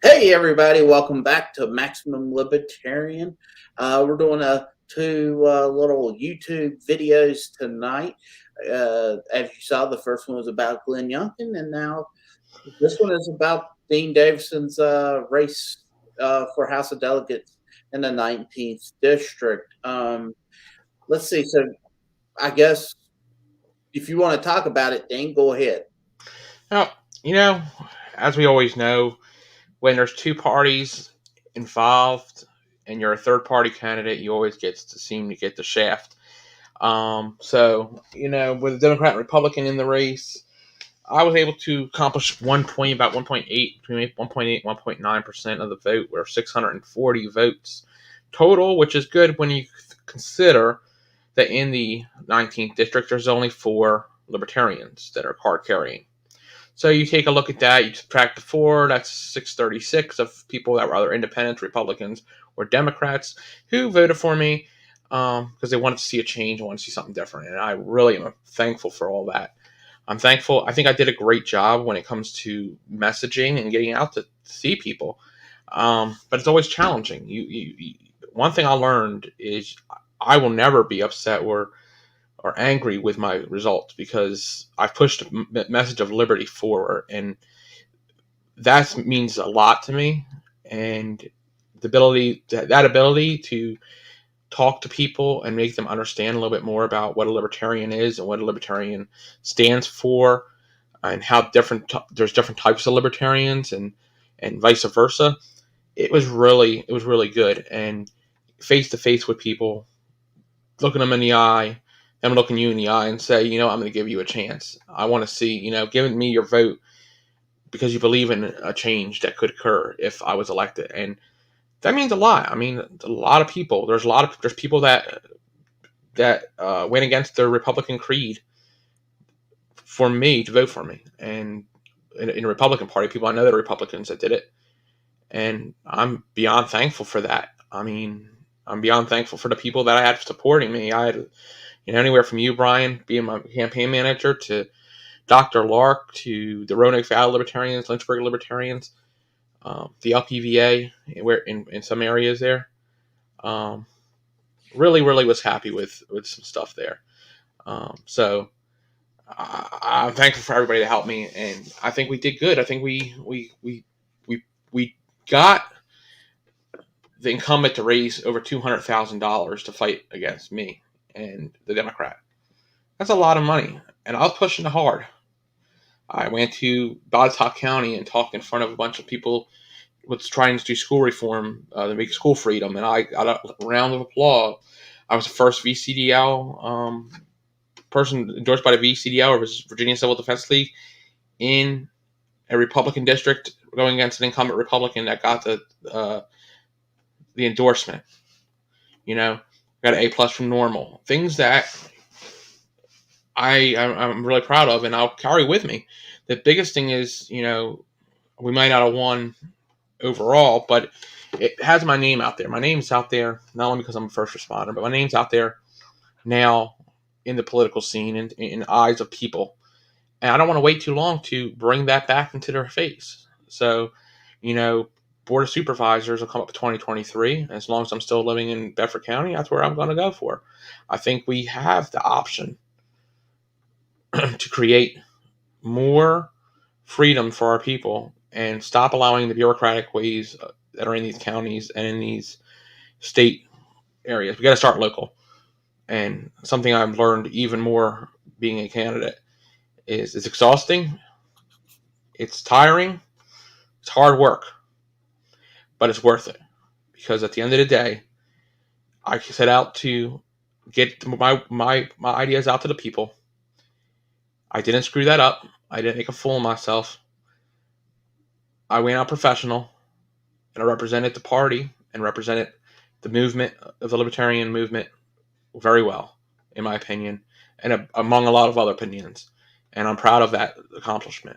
Hey everybody, welcome back to Maximum Libertarian. We're doing two little YouTube videos tonight. As you saw, the first one was about Glenn Youngkin, and now this one is about Dean Davison's race for House of Delegates in the 19th district. Let's see. So I guess if you want to talk about it, Dean, go ahead. Now, you know, as we always know, when there's two parties involved and you're a third party candidate, you always get to seem to get the shaft. With a Democrat and Republican in the race, I was able to accomplish 1 point, about 1.8, between 1.8 1.9% of the vote, or 640 votes total, which is good when you consider that in the 19th district, there's only 4 libertarians that are card carrying. So you take a look at that, you subtract the 4, that's 636 of people that were either independents, Republicans, or Democrats who voted for me because they wanted to see a change, wanted to see something different. And I really am thankful for all that. I'm thankful. I think I did a great job when it comes to messaging and getting out to see people. But it's always challenging. One thing I learned is I will never be upset or angry with my results because I've pushed a message of liberty forward, and that means a lot to me. And that ability to talk to people and make them understand a little bit more about what a libertarian is and what a libertarian stands for, and how there's different types of libertarians and vice versa. It was really good, and face to face with people, looking them in the eye, them looking you in the eye and say, I'm going to give you a chance. I want to see, giving me your vote because you believe in a change that could occur if I was elected. And that means a lot. I mean, a lot of people, there's people that went against the Republican creed for me to vote for me. And in the Republican Party, people I know that are Republicans that did it. And I'm beyond thankful for that. I mean, I'm beyond thankful for the people that I had supporting me. I had, anywhere from you, Brian, being my campaign manager, to Dr. Lark, to the Roanoke Valley Libertarians, Lynchburg Libertarians, the LPVA, where in some areas there. Um, really was happy with some stuff there. I'm thankful for everybody that helped me, and I think we did good. I think we got the incumbent to raise over $200,000 to fight against me and the Democrat. That's a lot of money, and I was pushing it hard. I went to Botetourt County and talked in front of a bunch of people was trying to do school reform to make school freedom, and I got a round of applause. I was the first VCDL person endorsed by the VCDL, or Virginia Civil Defense League, in a Republican district going against an incumbent Republican that got the endorsement. Got an A+ from normal. Things that I'm really proud of, and I'll carry with me. The biggest thing is, we might not have won overall, but it has my name out there. My name's out there not only because I'm a first responder, but my name's out there now in the political scene and in the eyes of people. And I don't want to wait too long to bring that back into their face. So, you know, Board of Supervisors will come up in 2023. As long as I'm still living in Bedford County, that's where I'm going to go for. I think we have the option to create more freedom for our people and stop allowing the bureaucratic ways that are in these counties and in these state areas. We got to start local. And something I've learned even more being a candidate is it's exhausting, it's tiring, it's hard work, but it's worth it because at the end of the day, I set out to get my ideas out to the people. I didn't screw that up. I didn't make a fool of myself. I went out professional, and I represented the party and represented the movement of the libertarian movement very well, in my opinion, and among a lot of other opinions. And I'm proud of that accomplishment.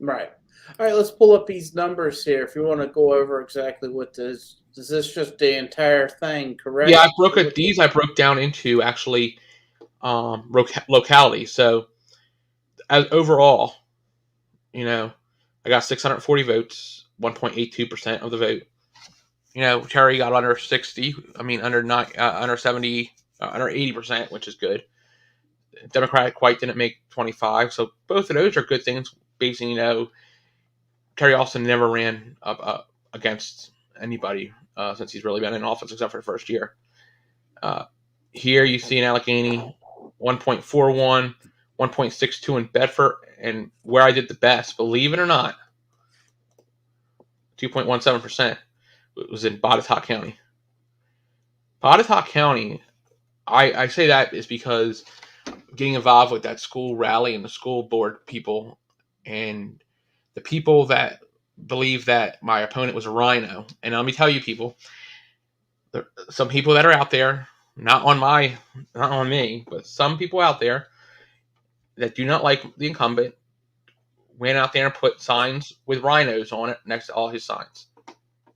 Right. All right, let's pull up these numbers here. If you want to go over exactly what this is, this just the entire thing, Yeah, correct? I broke down into actually locality. So as overall, I got 640 votes. 1.82% of the vote. Terry got under 60. I mean, under 70, under 80%, which is good. Democratic White didn't make 25. So both of those are good things. Basically, Terry Austin never ran up against anybody since he's really been in office, except for the first year. Here you see in Allegheny, 1.41, 1.62 in Bedford, and where I did the best, believe it or not, 2.17% was in Botetourt County. Botetourt County, I say that is because getting involved with that school rally and the school board people and the people that believe that my opponent was a rhino. And let me tell you, people, some people that are out there, not on me, but some people out there that do not like the incumbent went out there and put signs with rhinos on it next to all his signs.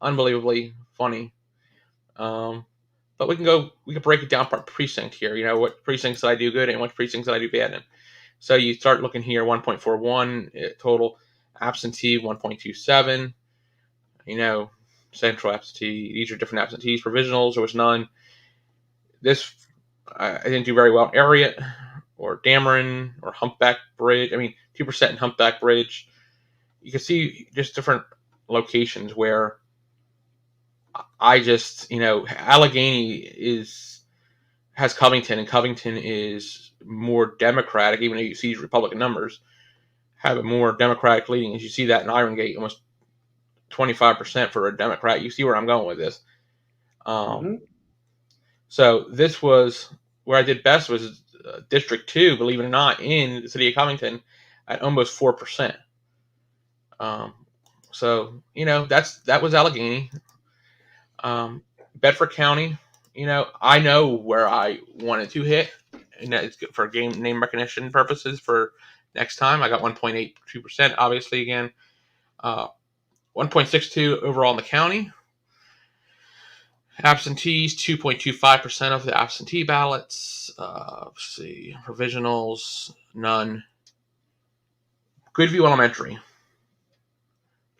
Unbelievably funny. But we can break it down per precinct here. What precincts did I do good and what precincts did I do bad in? So you start looking here, 1.41 total, absentee 1.27. Central absentee. These are different absentees. Provisionals, there was none. This I didn't do very well. Ariat or Dameron or Humpback Bridge. 2% in Humpback Bridge. You can see just different locations where I just, Allegheny has Covington, and Covington is more Democratic, even though you see Republican numbers have a more Democratic leading. As you see that in Iron Gate, almost 25% for a Democrat. You see where I'm going with this. So this was where I did best was District 2, believe it or not, in the city of Covington at almost 4%. So, that was Allegheny. Bedford County, I know where I wanted to hit, and that's good for game name recognition purposes for next time. I got 1.82%, obviously, again. 1.62 overall in the county. Absentees, 2.25% of the absentee ballots. Let's see. Provisionals, none. Goodview Elementary,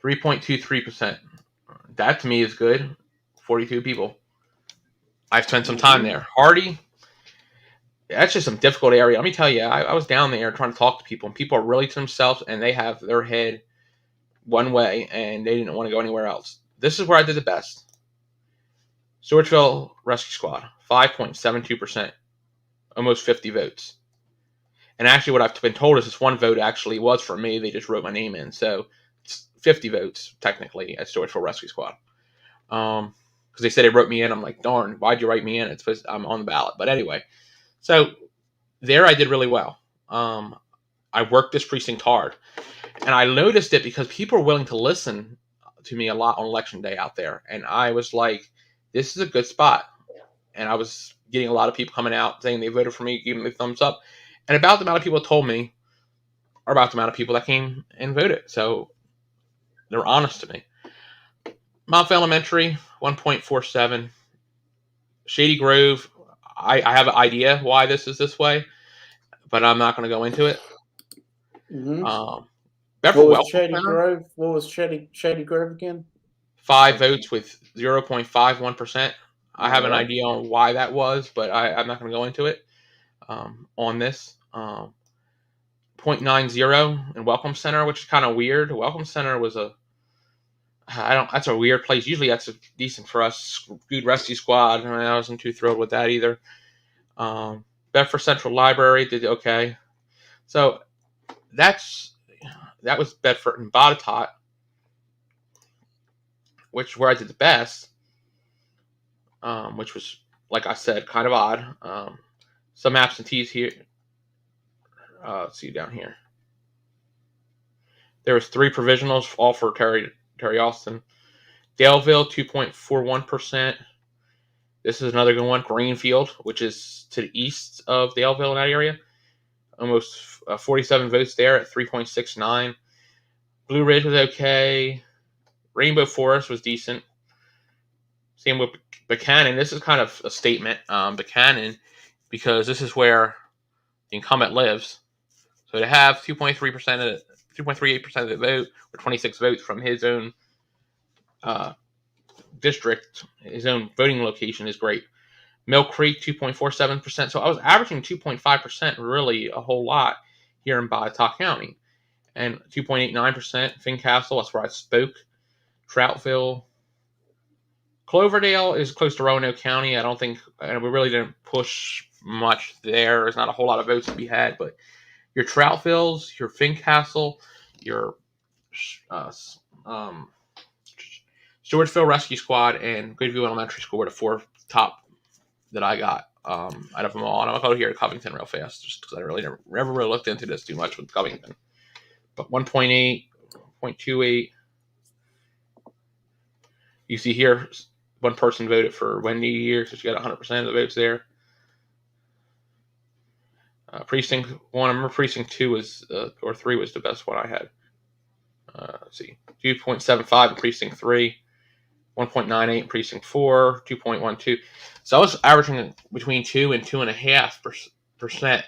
3.23%. That to me is good. 42 people. I've spent some time there. Hardy, that's just some difficult area. Let me tell you, I was down there trying to talk to people, and people are really to themselves, and they have their head one way, and they didn't want to go anywhere else. This is where I did the best. Stewartsville Rescue Squad, 5.72%, almost 50 votes. And actually, what I've been told is this one vote actually was for me. They just wrote my name in, so it's 50 votes technically at Stewartsville Rescue Squad. Because they said they wrote me in. I'm like, darn, why'd you write me in? It's because I'm on the ballot. But anyway, so there I did really well. I worked this precinct hard. And I noticed it because people are willing to listen to me a lot on election day out there. And I was like, this is a good spot. And I was getting a lot of people coming out saying they voted for me, giving me a thumbs up. And about the amount of people told me are about the amount of people that came and voted. So they're honest to me. Mount Elementary, 1.47. Shady Grove, I have an idea why this is this way, but I'm not going to go into it. What was Shady Grove again? 5 votes with 0.51%. I have an idea on why that was, but I'm not going to go into it on this. 0.90 in Welcome Center, which is kind of weird. Welcome Center was that's a weird place. Usually that's decent for us. Good Rescue Squad. I wasn't too thrilled with that either. Bedford Central Library did okay. So that was Bedford and Botetourt, which where I did the best, which was, like I said, kind of odd. Some absentees here. Let's see down here. There was 3 provisionals, all for Terry Austin. Daleville, 2.41%. This is another good one. Greenfield, which is to the east of Daleville in that area. Almost 47 votes there at 3.69. Blue Ridge was okay. Rainbow Forest was decent. Same with Buchanan. This is kind of a statement, Buchanan, because this is where the incumbent lives. So to have 2.38% of the vote, or 26 votes from his own uh, district, his own voting location is great. Mill Creek 2.47%. So I was averaging 2.5%, really a whole lot here in Botetourt County, and 2.89% Fincastle. That's where I spoke. Troutville, Cloverdale is close to Roanoke County. I don't think we really didn't push much there. There's not a whole lot of votes to be had, but your Troutvilles, your Fincastle, your uh, um, Stewartsville Rescue Squad, and Goodview Elementary School were the four top that I got out of them all. And I'm going to go here to Covington real fast, just because I really never really looked into this too much with Covington. But 1.8, 0.28. You see here, one person voted for Wendy here, so she got 100% of the votes there. Precinct 1, I remember Precinct 2 was, or 3 was the best one I had. Let's see, 2.75 in Precinct 3, 1.98 in Precinct 4, 2.12. So I was averaging between 2 and 2.5%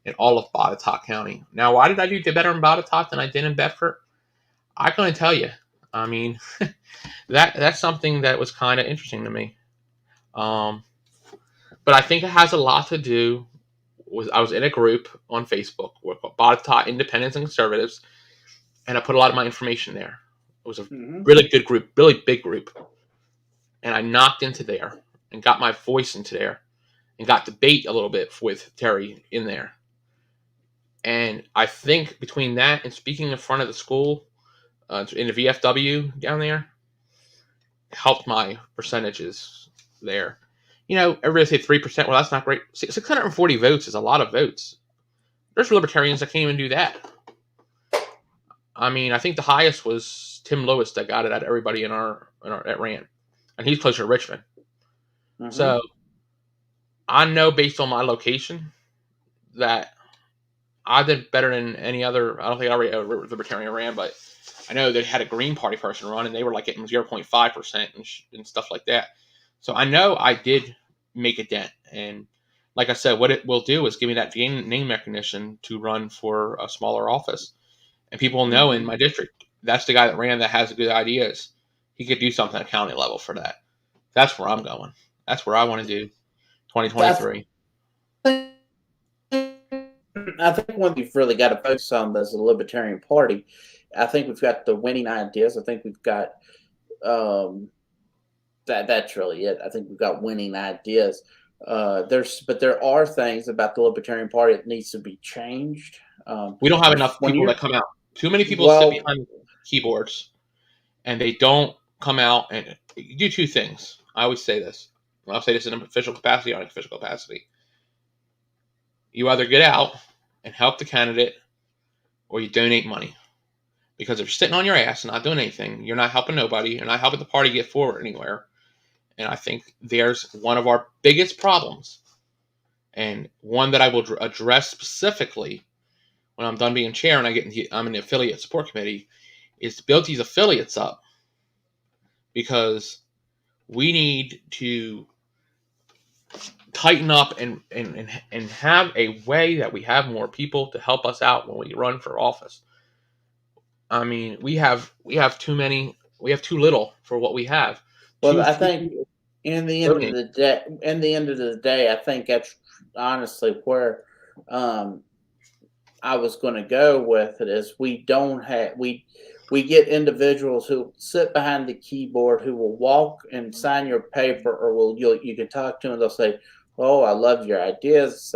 in all of Botetourt County. Now, why did I do better in Botetourt than I did in Bedford? I couldn't tell you. I mean, that's something that was kind of interesting to me. But I think it has a lot to do with I was in a group on Facebook with Botetourt Independents and Conservatives, and I put a lot of my information there. It was a really good group, really big group. And I knocked into there and got my voice into there and got debate a little bit with Terry in there. And I think between that and speaking in front of the school in the VFW down there helped my percentages there. You know, everybody say 3%. Well, that's not great. 640 votes is a lot of votes. There's libertarians that can't even do that. I mean, I think the highest was Tim Lewis that got it out of everybody in our that ran, and he's closer to Richmond. Mm-hmm. So I know based on my location that I did better than any other. I don't think I already libertarian ran, but I know they had a Green Party person run, and they were like getting 0.5% and stuff like that. So I know I did make a dent, and like I said, what it will do is give me that name recognition to run for a smaller office. And people know in my district, that's the guy that ran that has good ideas. He could do something at county level for that. That's where I'm going. That's where I want to do 2023. I think one you've really got to focus on as a Libertarian Party. I think we've got the winning ideas. I think we've got that's really it. I think we've got winning ideas. But there are things about the Libertarian Party that needs to be changed. We don't have enough people that come out. Too many people sit behind keyboards, and they don't come out and do two things. I always say this. I'll say this in an official capacity or unofficial capacity. You either get out and help the candidate, or you donate money. Because if you're sitting on your ass and not doing anything, you're not helping nobody. You're not helping the party get forward anywhere. And I think there's one of our biggest problems, and one that I will address specifically when I'm done being chair and I'm in the affiliate support committee, is to build these affiliates up, because we need to tighten up and have a way that we have more people to help us out when we run for office. I mean, we have too many. We have too little for what we have. Well, I think in the end of the day, I think that's honestly where I was going to go with it. Is we get individuals who sit behind the keyboard, who will walk and sign your paper, or you can talk to them. They'll say, "Oh, I love your ideas.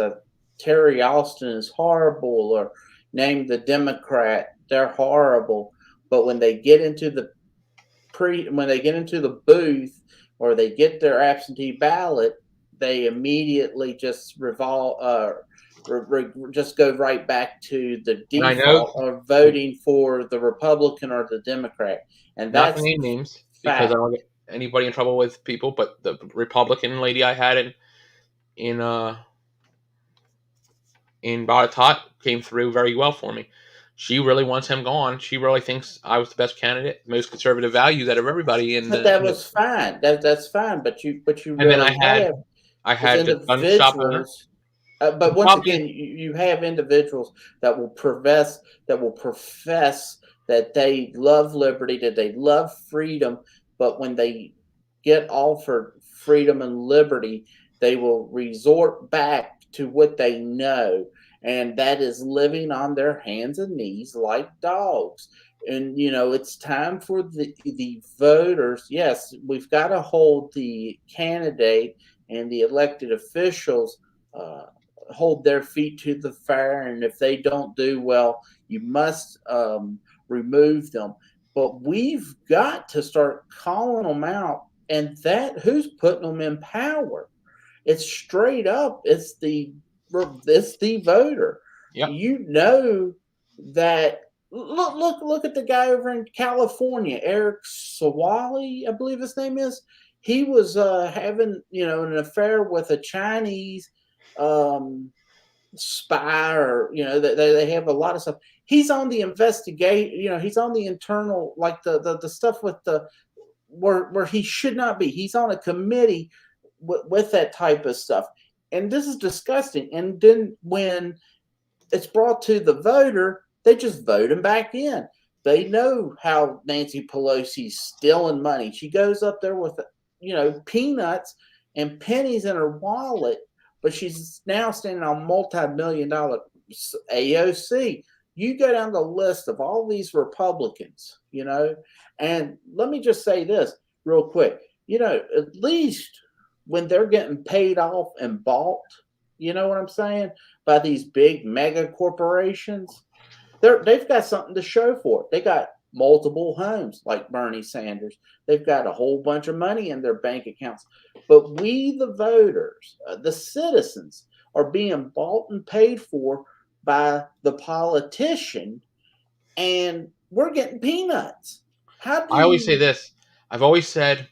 Terry Austin is horrible," or name the Democrat, they're horrible. But when they get into the booth, or they get their absentee ballot, they immediately just just go right back to the default of voting for the Republican or the Democrat. And that's not name names because I don't get anybody in trouble with people, but the Republican lady I had in Botetourt came through very well for me. She really wants him gone. She really thinks I was the best candidate, most conservative values out of everybody. But that was fine. That's fine. But you and really then I had the gun shop owner. But once again, you have individuals that will profess that they love liberty, that they love freedom, but when they get offered freedom and liberty, they will resort back to what they know, and that is living on their hands and knees like dogs. And it's time for the voters. Yes, we've got to hold the candidate and the elected officials, uh, hold their feet to the fire, and if they don't do well, you must remove them. But we've got to start calling them out, and that who's putting them in power? It's straight up. It's the voter. Yep. You know that. Look at the guy over in California, Eric Sawali, I believe his name is. He was having an affair with a Chinese um, spy, or they have a lot of stuff. He's on the investigate. He's on the internal, like the stuff with the where he should not be. He's on a committee with that type of stuff, and this is disgusting. And then when it's brought to the voter, they just vote him back in. They know how Nancy Pelosi's stealing money. She goes up there with peanuts and pennies in her wallet, but she's now standing on multi-million-dollar AOC. You go down the list of all these Republicans, and let me just say this real quick. At least when they're getting paid off and bought, you know what I'm saying, by these big mega corporations, they've got something to show for it. They got multiple homes like Bernie Sanders. They've got a whole bunch of money in their bank accounts. But we, the voters, the citizens, are being bought and paid for by the politician, and we're getting peanuts. How do I always say you? this. I've always said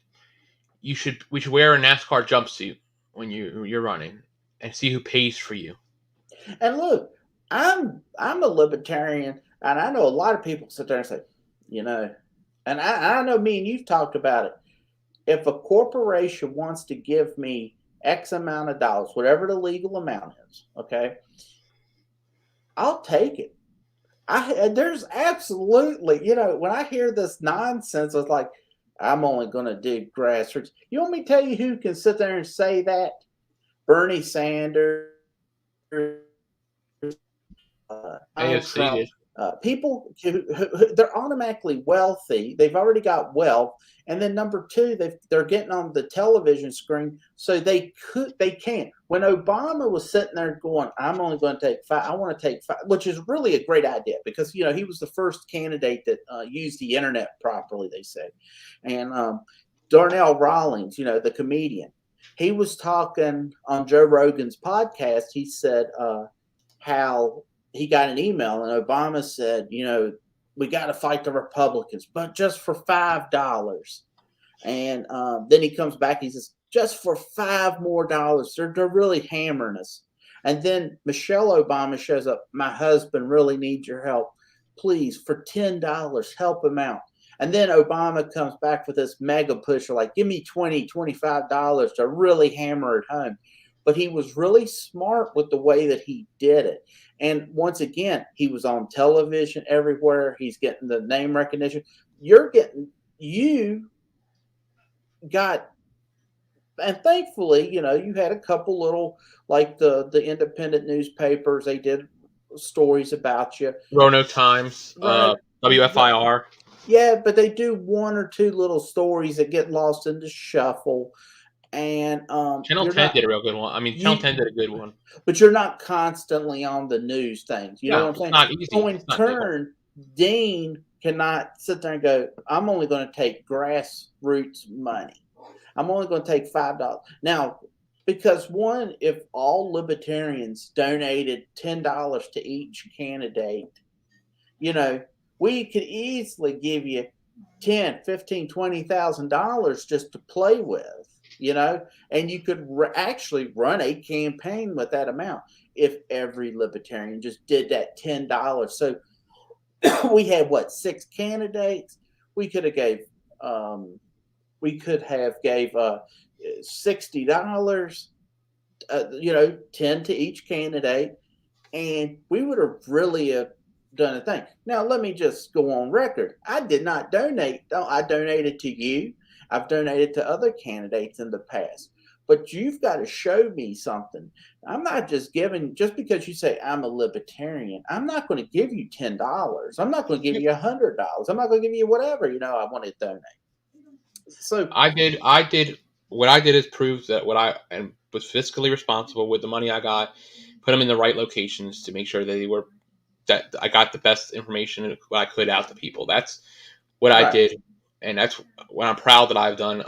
we should wear a NASCAR jumpsuit when you're running and see who pays for you. And look, I'm a libertarian, and I know a lot of people sit there and say, you know, and I know me and you've talked about it. If a corporation wants to give me X amount of dollars, whatever the legal amount is, okay, I'll take it. There's absolutely, when I hear this nonsense, it's like, I'm only going to do grassroots. You want me to tell you who can sit there and say that? Bernie Sanders, Donald AFC Trump, did. people they're automatically wealthy. They've already got wealth, and then number two, they're getting on the television screen, so they can. When Obama was sitting there going, "I'm only going to take five. I want to take five," which is really a great idea because he was the first candidate that used the internet properly. They said, and Darnell Rawlings, the comedian, he was talking on Joe Rogan's podcast. He said how he got an email and Obama said, we got to fight the Republicans, but just for $5. And then he comes back, he says, just for $5 more. They're really hammering us. And then Michelle Obama shows up. My husband really needs your help. Please, for $10, help him out. And then Obama comes back with this mega pusher, like, give me $20, $25 to really hammer it home. But he was really smart with the way that he did it. And once again, he was on television everywhere. He's getting the name recognition. You got, and thankfully, you had a couple little, like the independent newspapers, they did stories about you. Roanoke Times, Roanoke, WFIR. yeah, but they do one or two little stories that get lost in the shuffle. And Channel you're 10 not did a real good one. I mean, Channel you 10 did a good one. but you're not constantly on the news things. You know what No, I'm it's saying? not easy. So in It's not doable. turn, Dean cannot sit there and go, I'm only going to take grassroots money. I'm only going to take $5. Now, because one, if all libertarians donated $10 to each candidate, we could easily give you 10, 15, $20,000 just to play with, and you could actually run a campaign with that amount if every libertarian just did that $10. So we had 6 candidates. We could have gave $60, 10 to each candidate, and we would have really done a thing. Now, let me just go on record. I did not donate. I donated to you, I've donated to other candidates in the past. But you've got to show me something. I'm not just giving just because you say I'm a libertarian. I'm not going to give you $10. I'm not going to give you $100. I'm not going to give you whatever I want to donate. So I did what I did is prove that what I and was fiscally responsible with the money I got, put them in the right locations to make sure that I got the best information what I could out to people. That's what I right, did, and that's what I'm proud that I've done.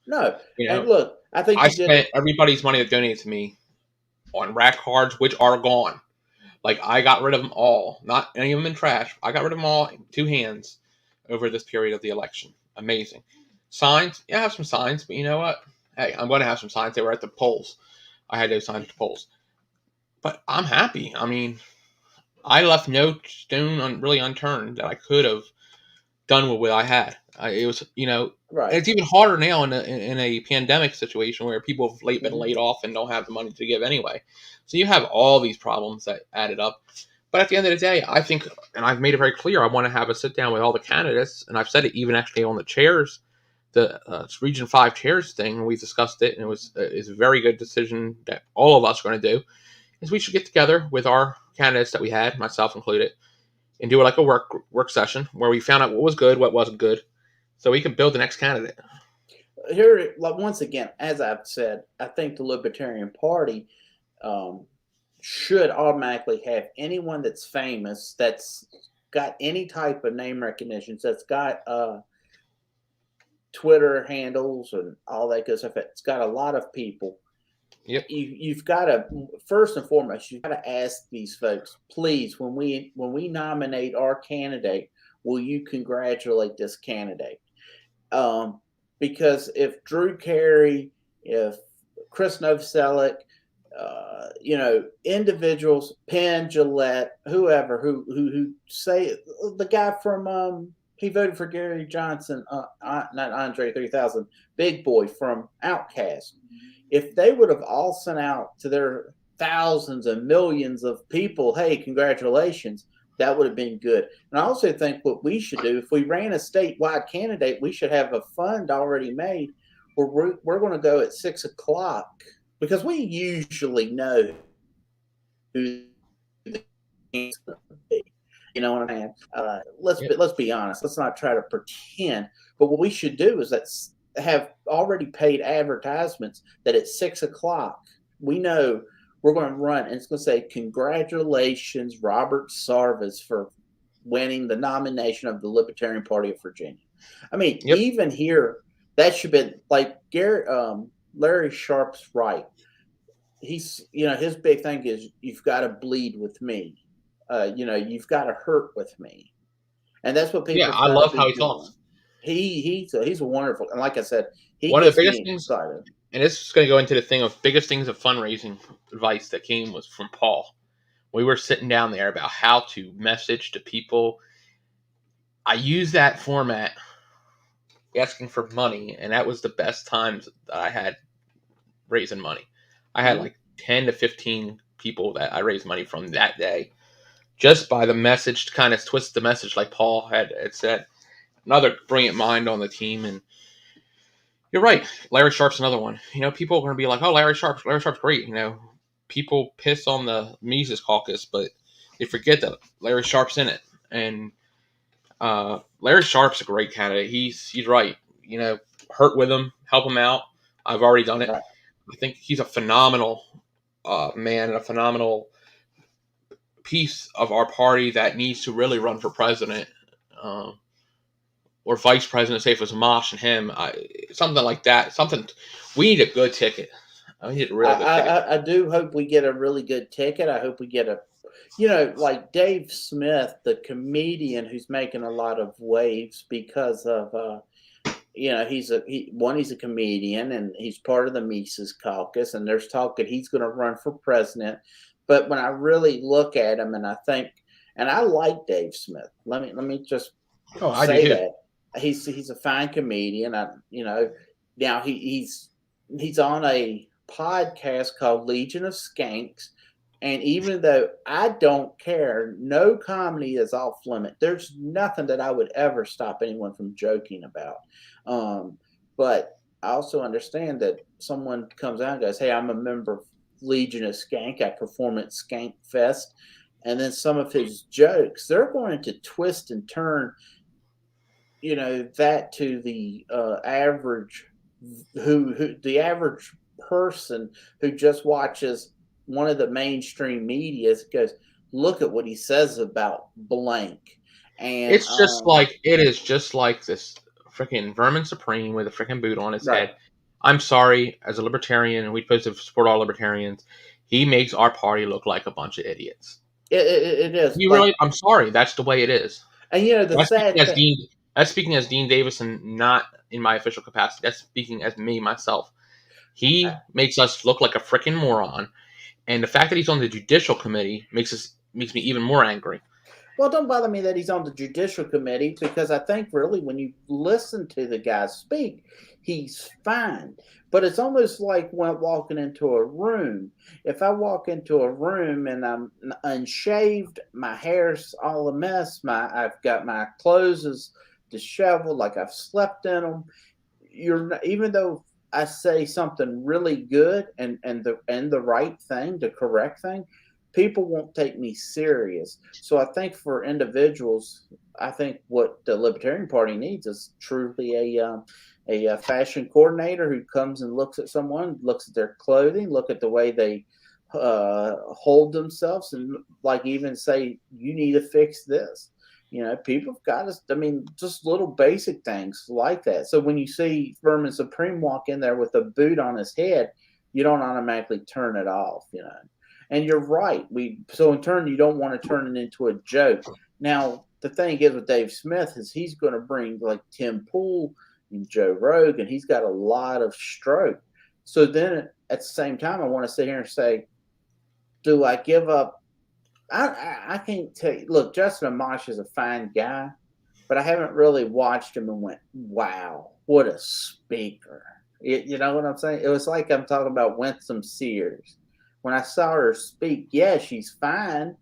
no, You and know, look, I think I you did spent it everybody's money that donated to me on rack cards, which are gone. Like I got rid of them all, not any of them in trash. I got rid of them all in two hands over this period of the election. Amazing. Signs, yeah, I have some signs, but you know what? Hey, I'm going to have some signs. They were at the polls. I had those signs at the polls, but I'm happy. I mean, I left no stone really unturned that I could have done with what I had. It was, right. it's even harder now in a pandemic situation where people have been Mhm. laid off and don't have the money to give anyway. So you have all these problems that added up. But at the end of the day, I think, and I've made it very clear, I want to have a sit down with all the candidates, and I've said it even actually on the chairs, the Region 5 chairs thing. We discussed it, and it's a very good decision that all of us are going to do. Is we should get together with our candidates that we had, myself included, and do like a work session where we found out what was good, what wasn't good, so we can build the next candidate. Here, like once again, as I've said, I think the Libertarian Party um, should automatically have anyone that's famous, that's got any type of name recognition, that's got Twitter handles and all that good stuff. It's got a lot of people. Yep. You've got to first and foremost, you've got to ask these folks, please, when we nominate our candidate, will you congratulate this candidate? Um, because if Drew Carey, if Chris Novoselic, individuals, Penn, Gillette, whoever, who say the guy from he voted for Gary Johnson, not Andre 3000, Big Boy from Outcast. If they would have all sent out to their thousands and millions of people, hey, congratulations, that would have been good. And I also think what we should do, if we ran a statewide candidate, we should have a fund already made where we're going to go at 6 o'clock because we usually know who the candidate's going to be. You know what I mean? Yep. Let's be honest. Let's not try to pretend. But what we should do is have already paid advertisements that at 6 o'clock we know we're going to run, and it's going to say congratulations, Robert Sarvis, for winning the nomination of the Libertarian Party of Virginia. I mean, Yep. even here, that should be like Larry Sharp's right. He's his big thing is you've got to bleed with me. You've got to hurt with me, and that's what Yeah, people's I got to love be how he doing. talks. He's a wonderful, and like I said, he One of gets the biggest me things, excited. and this is going to go into the thing of biggest things of fundraising advice that came was from Paul. We were sitting down there about how to message to people. I use that format asking for money, and that was the best times that I had raising money. I had Mhm. like 10 to 15 people that I raised money from that day just by the message, to kind of twist the message like Paul had said. Another brilliant mind on the team, and you're right. Larry Sharp's another one. People are going to be like, "Oh, Larry Sharp's great." People piss on the Mises Caucus, but they forget that Larry Sharp's in it, and Larry Sharp's a great candidate. He's right. Hurt with him, help him out. I've already done it. Right. I think he's a phenomenal man and a phenomenal piece of our party that needs to really run for president. Um, or vice president, say if it was Mosh and him, something like that. Something we need a good ticket. We need a I, real good ticket. I do hope we get a really good ticket. I hope we get like Dave Smith, the comedian who's making a lot of waves because of, he's a comedian and he's part of the Mises Caucus, and there's talk that he's going to run for president. But when I really look at him, and I think, and I like Dave Smith. Let me just Oh, I do say too. that he's a fine comedian. Now he's on a podcast called Legion of Skanks, And even though I don't care, no comedy is off limit. There's nothing that I would ever stop anyone from joking about. But I also understand that someone comes out and goes, "Hey, I'm a member of Legion of Skank. I perform at Skank Fest," and then some of his jokes, they're going to twist and turn, that to the average, who the average person who just watches one of the mainstream medias goes, look at what he says about blank. And It is just like this freaking vermin supreme with a freaking boot on his right. head. I'm sorry, as a libertarian, and we're supposed to support all libertarians. He makes our party look like a bunch of idiots. It is You like, really? I'm sorry. That's the way it is. and the That's speaking sad as thing. Dean. That's speaking as Dean Davison, not in my official capacity. That's speaking as me myself. He makes us look like a freaking moron, and the fact that he's on the judicial committee makes me even more angry. Well, it don't bother me that he's on the judicial committee, because I think really when you listen to the guy speak, he's fine. But it's almost like when walking into a room. If I walk into a room and I'm unshaved, my hair's all a mess, I've got my clothes is disheveled, like I've slept in them. You're not, even though I say something really good and the right thing, the correct thing, people won't take me serious. So I think for individuals, I think what the Libertarian Party needs is truly a fashion coordinator who comes and looks at someone, looks at their clothing, look at the way they hold themselves, and like even say, you need to fix this. People have got to, I mean, just little basic things like that. So when you see Vermin Supreme walk in there with a boot on his head, you don't automatically turn it off. And you're right. So in turn, you don't want to turn it into a joke. Now, the thing is with Dave Smith is he's going to bring like Tim Pool and Joe Rogan. He's got a lot of stroke. So then at the same time, I want to sit here and say, do I give up? I can't tell you. Look, Justin Amash is a fine guy, but I haven't really watched him and went, wow, what a speaker. You know what I'm saying? It was like I'm talking about Winsome Sears. When I saw her speak, yeah, she's fine,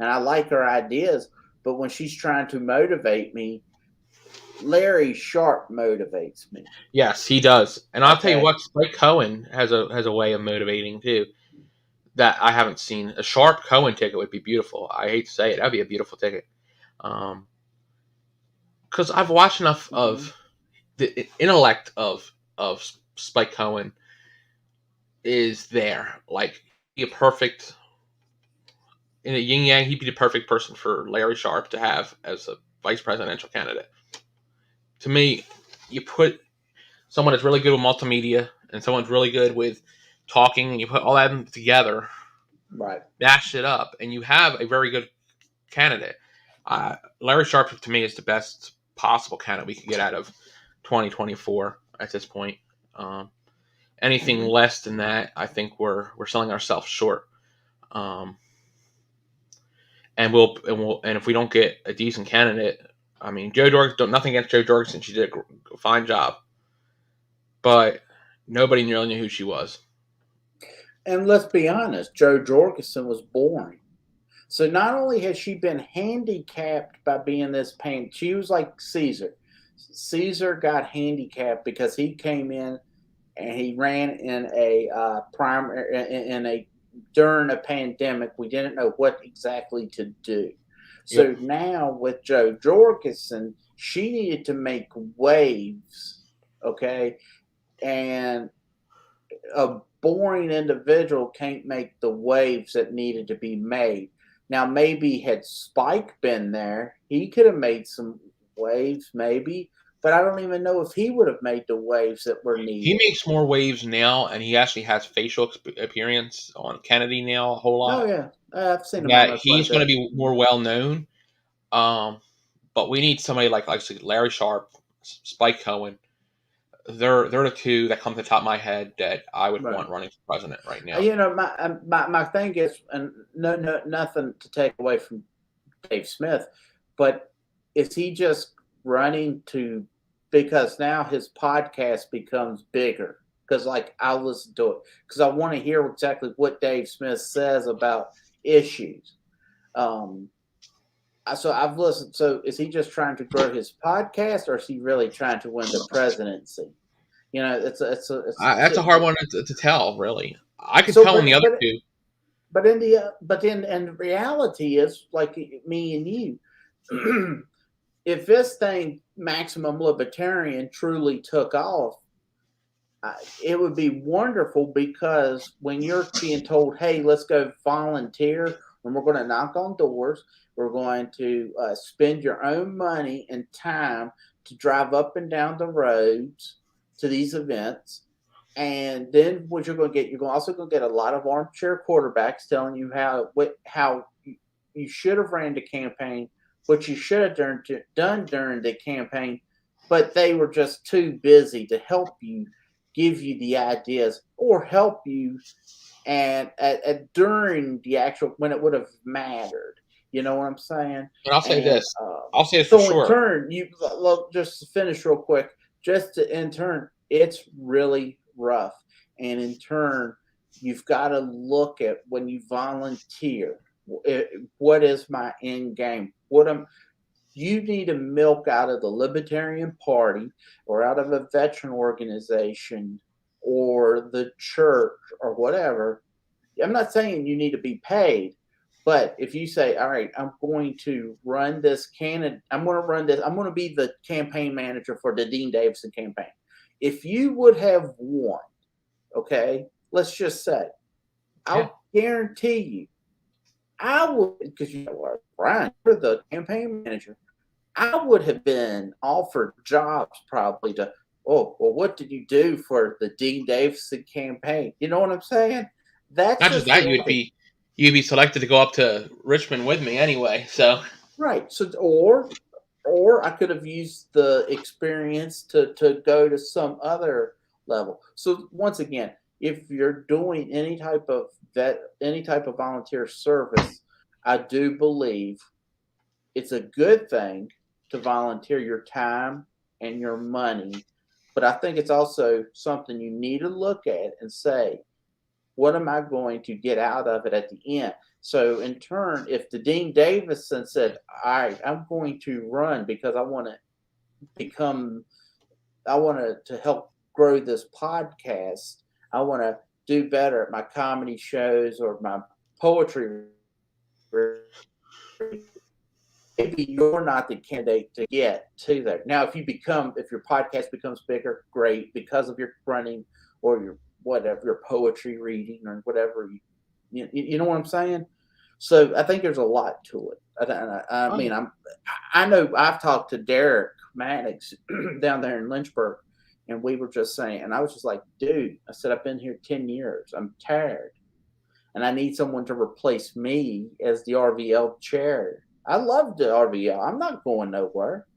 and I like her ideas, but when she's trying to motivate me, Larry Sharp motivates me. Yes, he does. And I'll tell you Okay. what, Spike Cohen has a way of motivating too that I haven't seen. A Sharp Cohen ticket would be beautiful. I hate to say it, that'd be a beautiful ticket. Because I've watched enough Mm-hmm. of the intellect of Spike Cohen is there. Like, he a perfect in a yin yang. He'd be the perfect person for Larry Sharp to have as a vice presidential candidate. To me, you put someone that's really good with multimedia and someone's really good with talking, and you put all that together, Right. mash it up, and you have a very good candidate. Larry Sharp to me is the best possible candidate we could get out of 2024 at this point. Um, Anything Mm-hmm. less than that, I think we're selling ourselves short. Um, and if we don't get a decent candidate, I mean, Joe Jorgensen. Nothing against Joe Jorgensen, she did a fine job, but nobody really knew who she was. And let's be honest, Joe Jorgensen was boring. So not only has she been handicapped by being this pain, she was like Caesar. Caesar got handicapped because he came in and he ran in a in a during a pandemic. We didn't know what exactly to do. Yep. So now with Joe Jorgensen, she needed to make waves, okay, and a boring individual can't make the waves that needed to be made. Now, maybe had Spike been there, he could have made some waves, maybe, but I don't even know if he would have made the waves that were He needed. makes more waves now, and he actually has facial appearance on Kennedy now a whole Oh, lot. yeah, I've seen him on That there quite a he's going to bit. be more well known. Um, but we need somebody like I said, Larry Sharp, Spike Cohen. They're the two that come to the top of my head that I would Right. want running for president right now. My thing is, and no, nothing to take away from Dave Smith, but is he just running to, because now his podcast becomes bigger? because like I'll listen to it because I want to hear exactly what Dave Smith says about issues. Um, so I've listened. So is he just trying to grow his podcast, or is he really trying to win the presidency? You know, That's a hard one to tell, really. I could so, tell in the other two. but in the but in and reality is like me and you. If this thing, Maximum Libertarian, truly took off, it would be wonderful because when you're being told, hey, let's go volunteer, and we're going to knock on doors, we're going to spend your own money and time to drive up and down the roads to these events. And then what you're going to get, also going to get a lot of armchair quarterbacks telling you how you should have ran the campaign, what you should have done during the campaign, but they were just too busy to help you, give you the ideas, or help you and during the actual when it would have mattered. You know what I'm saying? And I'll say And this. I'll say this for so in sure. turn, you look, just to finish real quick, just to in turn, it's really rough. And in turn, you've got to look at when you volunteer. What is my end game? You need to milk out of the Libertarian Party or out of a veteran organization or the church or whatever. I'm not saying you need to be paid, but if you say, all right, I'm going to run this candidate, I'm going to be the campaign manager for the Dean Davison campaign. If you would have won, okay, let's just say, I'll guarantee you, I would, because you know, Brian, you're the campaign manager. I would have been offered jobs probably to, oh, well, what did you do for the Dean Davison campaign? You know what I'm saying? That's Not just just that, the way. you'd be selected to go up to Richmond with me anyway. So Right. So, or I could have used the experience to go to some other level. So once again, if you're doing any type of volunteer service, I do believe it's a good thing to volunteer your time and your money, but I think it's also something you need to look at and say, what am I going to get out of it at the end? So, in turn, if the Dean Davison said, all right, I'm going to run because I want to become, I want to help grow this podcast, I want to do better at my comedy shows or my poetry, maybe you're not the candidate to get to there. Now, if your podcast becomes bigger, great, because of your running or your whatever, your poetry reading or whatever, you know what I'm saying? So I think there's a lot to it. I mean, I know I've talked to Derek Maddox down there in Lynchburg, and we were just saying, and I was just like, dude, I said, I've been here 10 years. I'm tired. And I need someone to replace me as the RVL chair. I love the RVL. I'm not going nowhere.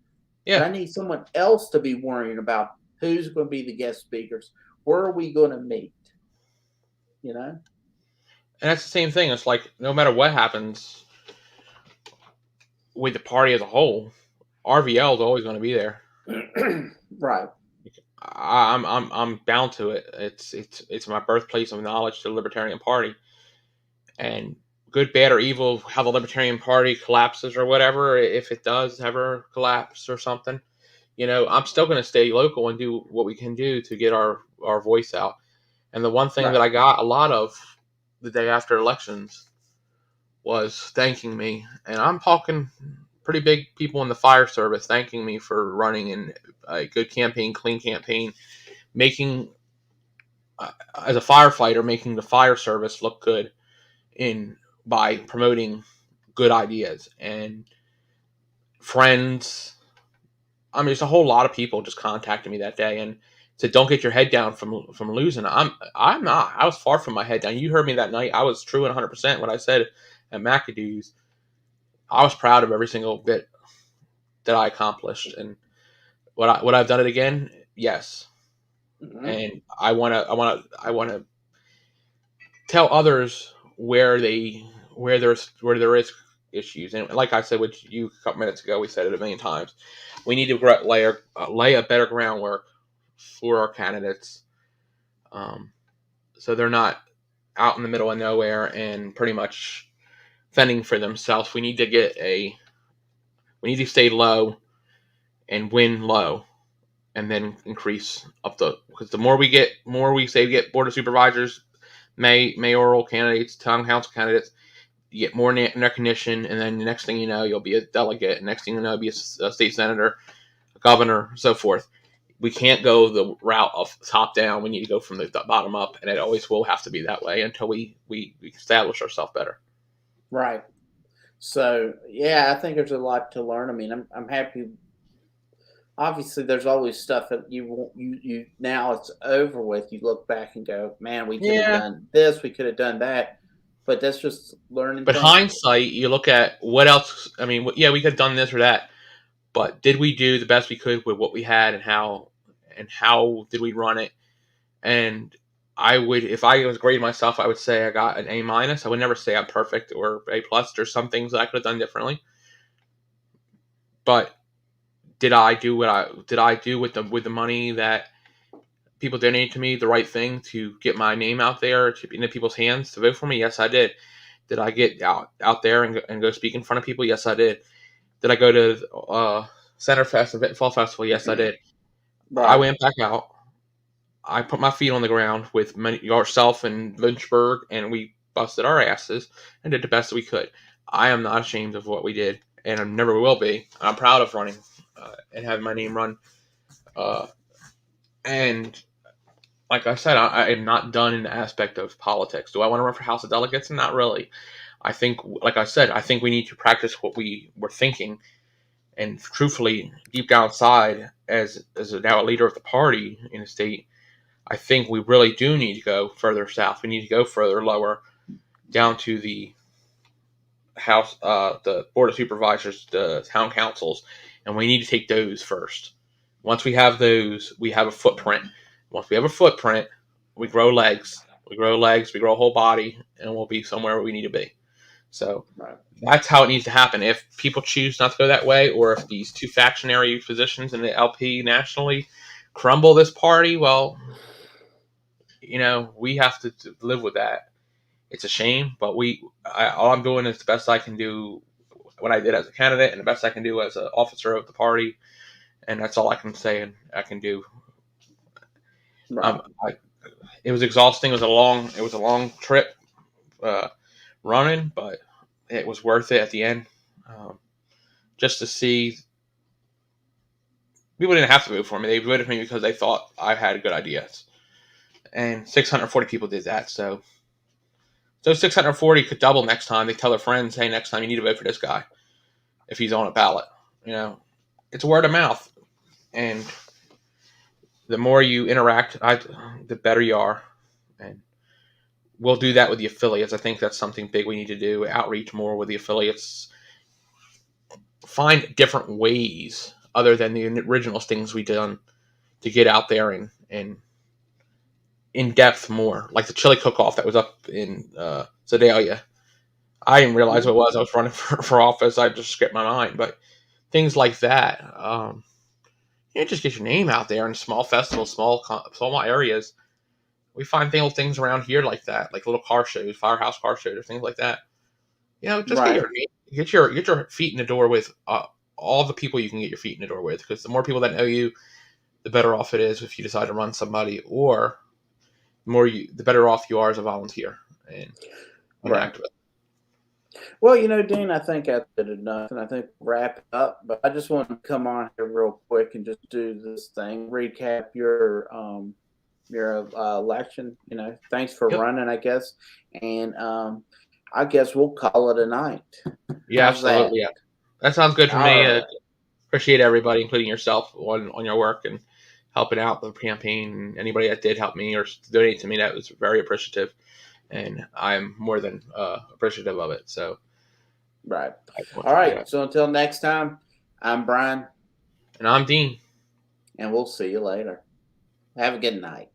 But yeah, I need someone else to be worrying about who's going to be the guest speakers. Where are we going to meet? You know? and that's the same thing. It's like no matter what happens with the party as a whole, RVL is always going to be there. Right. I'm bound to it. It's my birthplace of knowledge, the Libertarian Party, and good, bad, or evil, how the Libertarian Party collapses or whatever, if it does ever collapse or something, I'm still going to stay local and do what we can do to get our voice out. And the one thing Right. that I got a lot of the day after elections was thanking me, and I'm talking pretty big people in the fire service thanking me for running in a good campaign, clean campaign, making as a firefighter, making the fire service look good in by promoting good ideas and friends. I mean, there's a whole lot of people just contacted me that day and said, "Don't get your head down from losing." I'm not. I was far from my head down. You heard me that night. I was true and 100% what I said at McAdoo's. I was proud of every single bit that I accomplished, and what I've done it again. Yes, Mm-hmm. and I wanna tell others where there is issues. And like I said with you a couple minutes ago, we said it a million times. We need to lay a better groundwork for our candidates. So they're not out in the middle of nowhere and pretty much fending for themselves. We need to stay low and win low, and then increase up because the more we say we get board of supervisors, mayoral candidates, town council candidates, you get more recognition, and then the next thing you know, you'll be a delegate. And next thing you know, you'll be a state senator, a governor, so forth. We can't go the route of top down. We need to go from the bottom up, and it always will have to be that way until we establish ourselves better. Right. So yeah, I think there's a lot to learn. I mean, I'm happy. Obviously, there's always stuff that you now it's over with. You look back and go, man, we could have Yeah, done this, we could have done that, but that's just learning but things. hindsight, you look at what else. I mean, yeah, we could have done this or that, but did we do the best we could with what we had, and how did we run it? And I would, if I was grading myself, I would say I got an A minus. I would never say I'm perfect or A plus. There's some things that I could have done differently, but did I do with the money that people donated to me the right thing to get my name out there into people's hands to vote for me? Yes, I did. Did I get out there and go speak in front of people? Yes, I did. Did I go to Center Fest and Fall Festival? Yes, I did. I Right. went back out. I put my feet on the ground with yourself and Lynchburg, and we busted our asses and did the best we could. I am not ashamed of what we did, and I never will be. I'm proud of running and having my name run. Uh, and like I said, I am not done in the aspect of politics. Do I want to run for House of Delegates? Not really. I think, like I said, I think we need to practice what we were thinking. And truthfully, deep down inside, as now a leader of the party in the state, I think we really do need to go further south. We need to go further lower, down to the House, the Board of Supervisors, the town councils, and we need to take those first. Once we have those, we have a footprint. Once we have a footprint, we grow legs. We grow legs, we grow a whole body, and we'll be somewhere where we need to be. So Right. that's how it needs to happen. If people choose not to go that way, or if these two factionary positions in the LP nationally crumble this party, well, we have to live with that. It's a shame, but all I'm doing is the best I can do what I did as a candidate and the best I can do as an officer of the party, and that's all I can say and I can do. Right. It was exhausting. It was a long trip running, but it was worth it at the end. Just to see people didn't have to vote for me; they voted for me because they thought I had good ideas, and 640 people did that. So 640 could double next time. They tell their friends, "Hey, next time you need to vote for this guy if he's on a ballot." It's word of mouth, and the more you interact, the better you are. And we'll do that with the affiliates. I think that's something big we need to do. Outreach more with the affiliates. Find different ways other than the original things we done to get out there and in depth more. Like the chili cook off that was up in Sedalia. I didn't realize what it was. I was running for office. I just skipped my mind. But things like that. Just get your name out there in small festivals, small areas. We find little things around here like that, like little car shows, firehouse car shows, or things like that. Just Right. get your feet in the door with all the people you can get your feet in the door with, because the more people that know you, the better off it is if you decide to run somebody, or the better off you are as a volunteer and an Right. activist. Well, Dean, I think I did enough, and I think we'll wrap it up. But I just want to come on here real quick and just do this thing, recap your election. Thanks for Yep. running, I guess, and I guess we'll call it a night. Yeah, How's that? absolutely. Yeah. That sounds good for All me. right. Appreciate everybody, including yourself, on your work and helping out the campaign. And anybody that did help me or donate to me, that was very appreciative, and I'm more than appreciative of it. So Right. I want All to right. So until next time, I'm Brian, And I'm Dean. and we'll see you later. Have a good night.